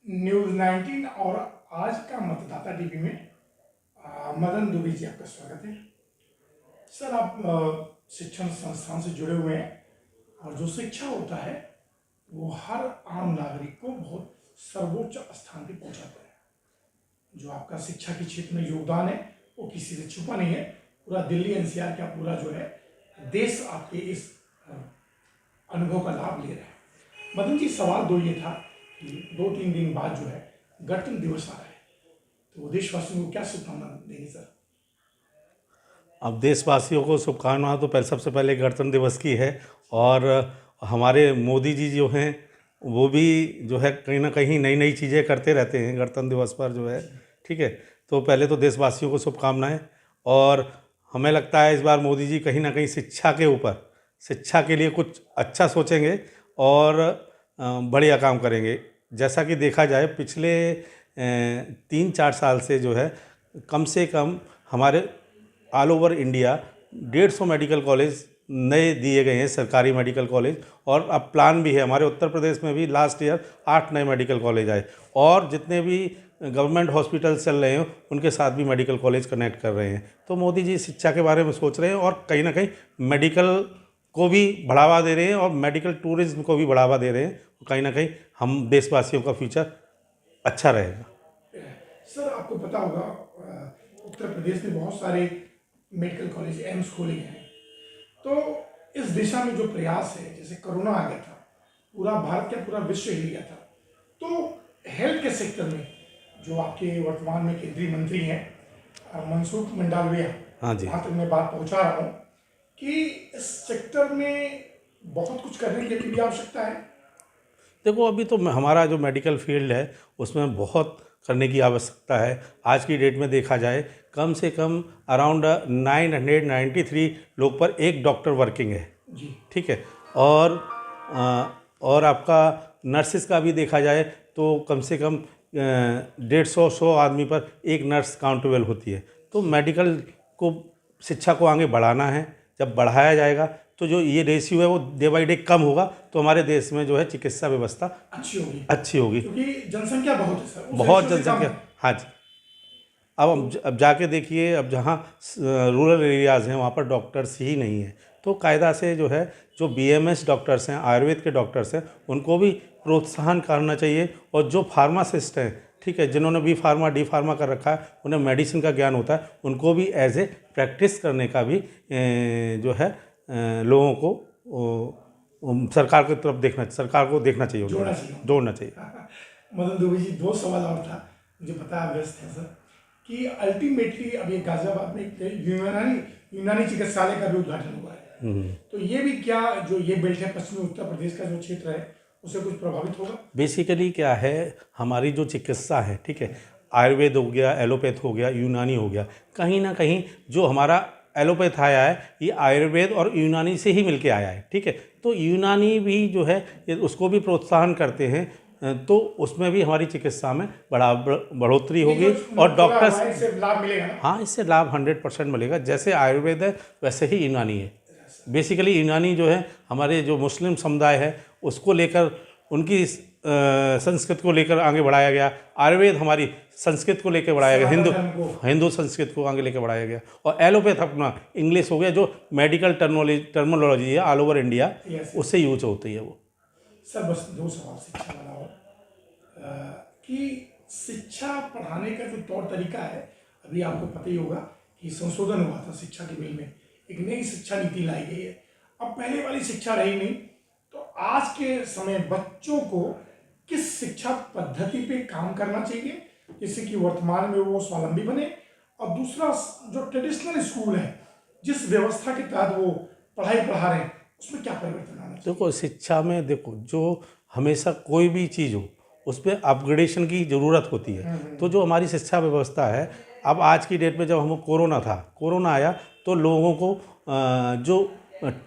News 19 और आज का मतदाता टीवी में मदन दुबे जी आपका स्वागत है। सर, आप शिक्षण संस्थान से जुड़े हुए हैं और जो शिक्षा होता है वो हर आम नागरिक को बहुत सर्वोच्च स्थान पे पहुंचाता है। जो आपका शिक्षा के क्षेत्र में योगदान है वो किसी से छुपा नहीं है। पूरा दिल्ली एनसीआर का पूरा जो है देश आपके इस अनुभव का लाभ ले रहा है। मदन जी, सवाल दो ये था कि 2-3 दिन बाद जो है गणतंत्र दिवस आ रहा है, तो देशवासियों को क्या शुभकामना देंगे सर? अब देशवासियों को शुभकामनाएं तो सबसे पहले गणतंत्र दिवस की है। और हमारे मोदी जी जो हैं वो भी जो है कहीं ना कहीं नई नई चीज़ें करते रहते हैं गणतंत्र दिवस पर जो है। ठीक है, तो पहले तो देशवासियों को शुभकामनाएं। और हमें लगता है इस बार मोदी जी कहीं ना कहीं शिक्षा के ऊपर, शिक्षा के लिए कुछ अच्छा सोचेंगे और बढ़िया काम करेंगे। जैसा कि देखा जाए पिछले 3-4 साल से जो है कम से कम हमारे all over India 150 medical college नए दिए गए हैं, सरकारी मेडिकल कॉलेज। और अब प्लान भी है हमारे उत्तर प्रदेश में भी लास्ट ईयर 8 नए मेडिकल कॉलेज आए। और जितने भी गवर्नमेंट हॉस्पिटल चल रहे हैं उनके साथ भी मेडिकल कॉलेज कनेक्ट कर रहे हैं। तो मोदी जी शिक्षा के बारे में सोच रहे हैं और कहीं ना कहीं मेडिकल को भी बढ़ावा दे रहे हैं और मेडिकल टूरिज्म को भी बढ़ावा दे रहे हैं। कहीं ना कहीं हम देशवासियों का फ्यूचर अच्छा रहेगा। सर, आपको पता होगा उत्तर प्रदेश में बहुत सारे मेडिकल कॉलेज एम्स खोले गए हैं। तो इस दिशा में जो प्रयास है, जैसे कोरोना आ गया था, पूरा भारत क्या पूरा विश्व हिल गया था, तो हेल्थ के सेक्टर में जो आपके वर्तमान में केंद्रीय मंत्री हैं मनसुख मंडाविया, हाँ जी, वहाँ तक मैं बात पहुँचा रहा हूँ कि इस सेक्टर में बहुत कुछ करने की भी आवश्यकता है। देखो अभी तो हमारा जो मेडिकल फील्ड है उसमें बहुत करने की आवश्यकता है। आज की डेट में देखा जाए कम से कम अराउंड 993 लोग पर एक डॉक्टर वर्किंग है जी। ठीक है। और आपका नर्सिस का भी देखा जाए तो कम से कम 150 आदमी पर एक नर्स काउंटेबल होती है। तो मेडिकल को, शिक्षा को आगे बढ़ाना है। जब बढ़ाया जाएगा तो जो ये रेशियो है वो डे बाई डे कम होगा तो हमारे देश में जो है चिकित्सा व्यवस्था अच्छी होगी क्योंकि जनसंख्या बहुत है सर, बहुत जनसंख्या। हाँ जी, अब जाके देखिए, अब जहाँ रूरल एरियाज़ हैं वहाँ पर डॉक्टर्स ही नहीं हैं। तो कायदा से जो है जो बीएमएस डॉक्टर्स हैं, आयुर्वेद के डॉक्टर्स हैं, उनको भी प्रोत्साहन करना चाहिए। और जो फार्मासिस्ट हैं, ठीक है, जिन्होंने बी फार्मा डी फार्मा कर रखा है, उन्हें मेडिसिन का ज्ञान होता है, उनको भी एज ए प्रैक्टिस करने का भी जो है लोगों को सरकार की तरफ सरकार को देखना चाहिए, जोड़ना चाहिए। मदन दुबे जी, 2 सवाल और था, मुझे पता है व्यस्त है सर, कि अल्टीमेटली अभी गाजियाबाद में एक यूनानी चिकित्सालय का भी उद्घाटन हुआ है, तो ये भी क्या जो ये बेल्ट है पश्चिमी उत्तर प्रदेश का जो क्षेत्र है उससे कुछ प्रभावित होगा? बेसिकली क्या है, हमारी जो चिकित्सा है, ठीक है, आयुर्वेद हो गया, एलोपैथ हो गया, यूनानी हो गया, कहीं ना कहीं जो हमारा एलोपैथ आया है ये आयुर्वेद और यूनानी से ही मिलके आया है। ठीक है, तो यूनानी भी जो है उसको भी प्रोत्साहन करते हैं, तो उसमें भी हमारी चिकित्सा में बढ़ोतरी होगी और डॉक्टर्स, इससे लाभ मिलेगा ना? हाँ, इससे लाभ 100% मिलेगा। जैसे आयुर्वेद है वैसे ही यूनानी है। बेसिकली यूनानी जो है हमारे जो मुस्लिम समुदाय है उसको लेकर, उनकी संस्कृत को लेकर आगे बढ़ाया गया। आयुर्वेद हमारी संस्कृत को लेकर बढ़ाया गया, हिंदू संस्कृत को आगे लेकर बढ़ाया गया। और एलोपैथ अपना इंग्लिश हो गया, जो मेडिकल टर्मिनोलॉजी है ऑल ओवर इंडिया उससे यूज होती है वो। सर, बस 2 सवाल शिक्षा वाला हो कि शिक्षा पढ़ाने का जो तौर तरीका है, अभी आपको पता ही होगा कि संशोधन हुआ था शिक्षा के बिल में, एक नई शिक्षा नीति लाई गई है। अब पहले वाली शिक्षा रही नहीं, तो आज के समय बच्चों को किस शिक्षा पद्धति पे काम करना चाहिए जिससे कि वर्तमान में वो स्वावलंबी बने, और दूसरा जो ट्रेडिशनल स्कूल है जिस व्यवस्था के तहत वो पढ़ाई पढ़ा रहे हैं उसमें क्या परिवर्तन आना चाहिए? देखो शिक्षा में, देखो जो हमेशा कोई भी चीज़ हो उस पर अपग्रेडेशन की ज़रूरत होती है। तो जो हमारी शिक्षा व्यवस्था है, अब आज की डेट में जब हम कोरोना आया तो लोगों को जो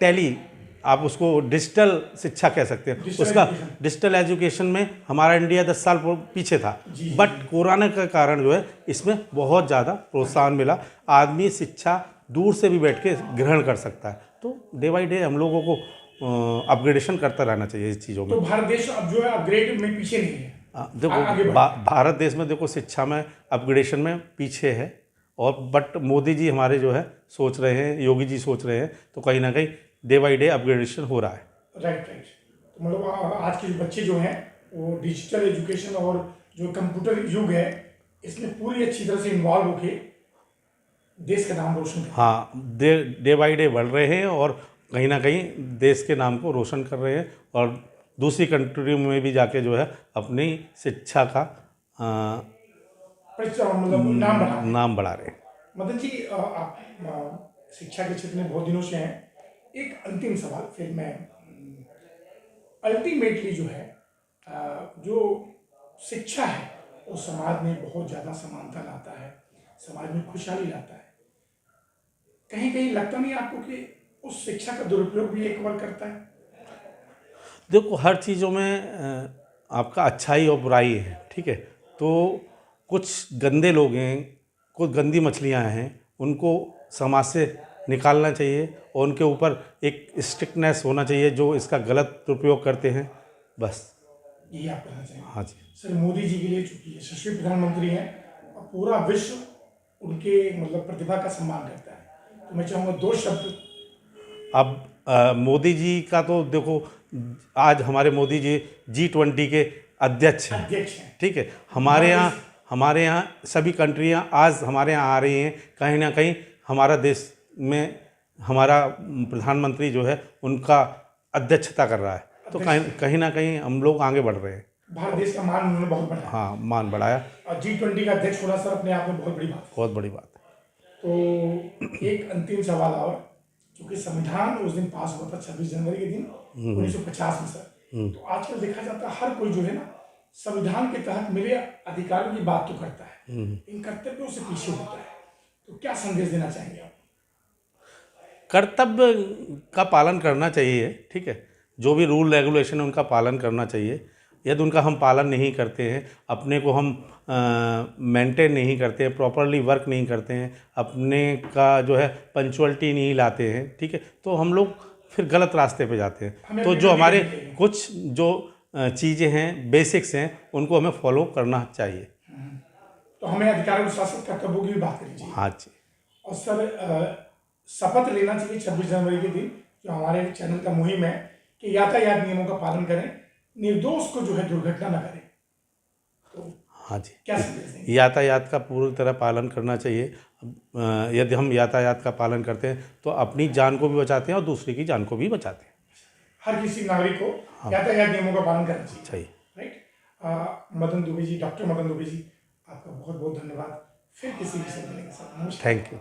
टैली, आप उसको डिजिटल शिक्षा कह सकते हैं, उसका डिजिटल एजुकेशन में हमारा इंडिया 10 साल पीछे था। बट कोरोना के कारण जो है इसमें बहुत ज़्यादा प्रोत्साहन मिला। आदमी शिक्षा दूर से भी बैठ के ग्रहण कर सकता है। तो डे बाई डे हम लोगों को अपग्रेडेशन करता रहना चाहिए इस चीज़ों में। तो भारत देश अब जो है अपग्रेड में पीछे नहीं है। देखो आगे बढ़ भारत देश में देखो शिक्षा में अपग्रेडेशन में पीछे है, और बट मोदी जी हमारे जो है सोच रहे हैं, योगी जी सोच रहे हैं, तो कहीं ना कहीं डे बाई डे अपग्रेडेशन हो रहा है। Right right. तो मतलब आज के जो बच्चे जो हैं वो डिजिटल एजुकेशन और जो कंप्यूटर युग है इसमें पूरी अच्छी तरह से इन्वॉल्व होके देश का नाम रोशन करें। हाँ, डे बाई डे बढ़ रहे हैं और कहीं ना कहीं देश के नाम को रोशन कर रहे हैं, और दूसरी कंट्री में भी जाके जो है अपनी शिक्षा का मतलब नाम बढ़ा है। नाम बढ़ा रहे हैं। मदन जी आप शिक्षा के क्षेत्र में बहुत दिनों से हैं, एक अंतिम सवाल फिर मैं अल्टीमेटली जो है जो शिक्षा है वो समाज में बहुत ज़्यादा समानता लाता है, समाज में खुशहाली लाता है। कहीं कहीं लगता नहीं आपको कि उस शिक्षा का दुरुपयोग भी एक वर्ग करता है? देखो हर चीज़ों में आपका अच्छाई और बुराई है, ठीक है। तो कुछ गंदे लोग हैं, कुछ गंदी मछलियां हैं, उनको समाज से निकालना चाहिए और उनके ऊपर एक स्ट्रिक्टनेस होना चाहिए जो इसका गलत उपयोग करते हैं, बस। यही आप कहना चाहेंगे? हाँ जी। सर मोदी जी के लिए चूंकि यशस्वी प्रधानमंत्री हैं और पूरा विश्व उनके मतलब प्रतिभा का सम्मान करता है, तो मैं चाहूँगा दो शब्द। अब मोदी जी का तो देखो, आज हमारे मोदी जी G20 के अध्यक्ष हैं, अध्यक्ष हैं। ठीक है। हमारे यहाँ सभी कंट्रियाँ आज हमारे यहाँ आ रही हैं, कहीं ना कहीं हमारा देश में हमारा प्रधानमंत्री जो है उनका अध्यक्षता कर रहा है, तो कहीं ना कहीं हम लोग आगे बढ़ रहे हैं। भारत देश का मान उन्होंने बहुत बढ़ाया। हाँ, मान बढ़ाया। और G20 का अध्यक्ष होना सर अपने आप में बहुत बड़ी बात है। बहुत बड़ी बात है। तो एक अंतिम सवाल और, क्योंकि संविधान उस दिन पास हुआ था 26 जनवरी के दिन 1950 में सर, तो आजकल देखा जाता है हर कोई जो है ना संविधान के तहत मिले अधिकारों की बात तो करता है, इन कर्तव्यों से पीछे होता है, तो क्या संदेश देना चाहेंगे आप? कर्तव्य का पालन करना चाहिए, ठीक है। जो भी रूल रेगुलेशन है उनका पालन करना चाहिए। यदि उनका हम पालन नहीं करते हैं, अपने को हम मेंटेन नहीं करते हैं, प्रॉपरली वर्क नहीं करते हैं, अपने का जो है पंचुअलिटी नहीं लाते हैं, ठीक है, तो हम लोग फिर गलत रास्ते पे जाते हैं। तो जो हमारे कुछ जो चीज़ें हैं, बेसिक्स हैं, उनको हमें फॉलो करना चाहिए। तो हमें अधिकारों के साथ साथ कर्तव्यों की भी बात करनी चाहिए। हाँ जी। और सर शपथ लेना चाहिए 26 जनवरी के दिन, जो हमारे चैनल का मुहिम है कि यातायात नियमों का पालन करें, निर्दोष को जो है दुर्घटना न करें। तो हाँ जी, क्या संदेश देंगे? यातायात का पूरी तरह पालन करना चाहिए। यदि हम यातायात का पालन करते हैं तो अपनी जान को भी बचाते हैं और दूसरे की जान को भी बचाते हैं। हर किसी नागरिक को यातायात नियमों का पालन करना चाहिए। राइट। मदन दुबे जी, डॉक्टर मदन दुबे जी, आपका बहुत बहुत धन्यवाद। फिर किसी विषय मिलेंगे सर। Thank you.